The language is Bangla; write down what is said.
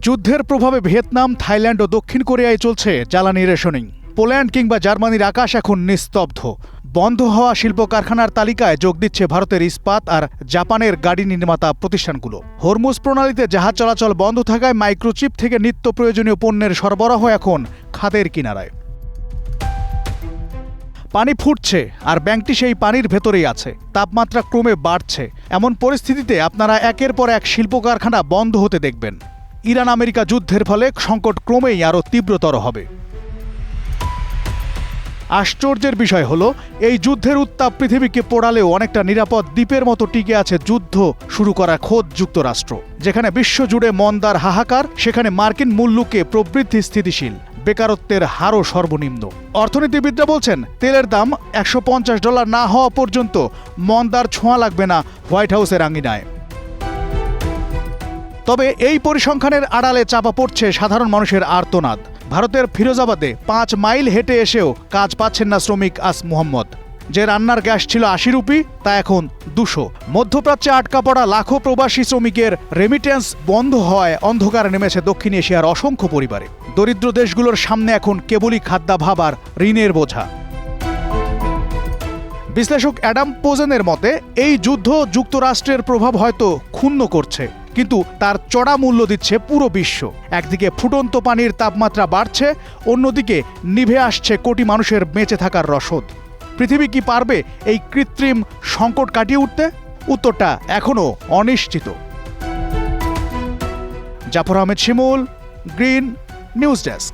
যুদ্ধের প্রভাবে ভিয়েতনাম, থাইল্যান্ড ও দক্ষিণ কোরিয়ায় চলছে জ্বালানি রেশনিং। পোল্যান্ড কিংবা জার্মানির আকাশ এখন নিস্তব্ধ। বন্ধ হওয়া শিল্প কারখানার তালিকায় যোগ দিচ্ছে ভারতের ইস্পাত আর জাপানের গাড়ি নির্মাতা প্রতিষ্ঠানগুলো। হরমুজ প্রণালীতে জাহাজ চলাচল বন্ধ থাকায় মাইক্রোচিপ থেকে নিত্য প্রয়োজনীয় পণ্যের সরবরাহ এখন খাদের কিনারায়। পানি ফুটছে আর ব্যাংকটি সেই পানির ভেতরেই আছে। তাপমাত্রা ক্রমে বাড়ছে। এমন পরিস্থিতিতে আপনারা একের পর এক শিল্প কারখানা বন্ধ হতে দেখবেন। ইরান আমেরিকা যুদ্ধের ফলে সংকট ক্রমেই আরও তীব্রতর হবে। আশ্চর্যের বিষয় হলো, এই যুদ্ধের উত্তাপ পৃথিবীকে পোড়ালেও অনেকটা নিরাপদ দ্বীপের মতো টিকে আছে যুদ্ধ শুরু করা খোদ যুক্তরাষ্ট্র। যেখানে বিশ্বজুড়ে মন্দার হাহাকার, সেখানে মার্কিন মূল্যকে প্রবৃদ্ধি স্থিতিশীল, বেকারত্বের হারও সর্বনিম্ন। অর্থনীতিবিদরা বলছেন, তেলের দাম $150 না হওয়া পর্যন্ত মন্দার ছোঁয়া লাগবে না হোয়াইট হাউসের আঙিনায়। তবে এই পরিসংখ্যানের আড়ালে চাপা পড়ছে সাধারণ মানুষের আর্তনাদ। ভারতের ফিরোজাবাদে 5 মাইল হেঁটে এসেও কাজ পাচ্ছেন না শ্রমিক আস মোহাম্মদ। যে রান্নার গ্যাস ছিল 80 রুপি, তা এখন 200। মধ্যপ্রাচ্যে আটকা পড়া লাখো প্রবাসী শ্রমিকের রেমিটেন্স বন্ধ হওয়ায় অন্ধকারে নেমেছে দক্ষিণ এশিয়ার অসংখ্য পরিবারে। দরিদ্র দেশগুলোর সামনে এখন কেবলই খাদ্যাভাব আর ঋণের বোঝা। বিশ্লেষক অ্যাডাম পোজেনের মতে, এই যুদ্ধ যুক্তরাষ্ট্রের প্রভাব হয়তো ক্ষুণ্ণ করছে, কিন্তু তার চড়া মূল্য দিচ্ছে পুরো বিশ্ব। একদিকে ফুটন্ত পানির তাপমাত্রা বাড়ছে, অন্যদিকে নিভে আসছে কোটি মানুষের বেঁচে থাকার রসদ। পৃথিবী কি পারবে এই কৃত্রিম সংকট কাটিয়ে উঠতে? উত্তরটা এখনও অনিশ্চিত। জাফর আহমেদ শিমুল, গ্রিন নিউজ ডেস্ক।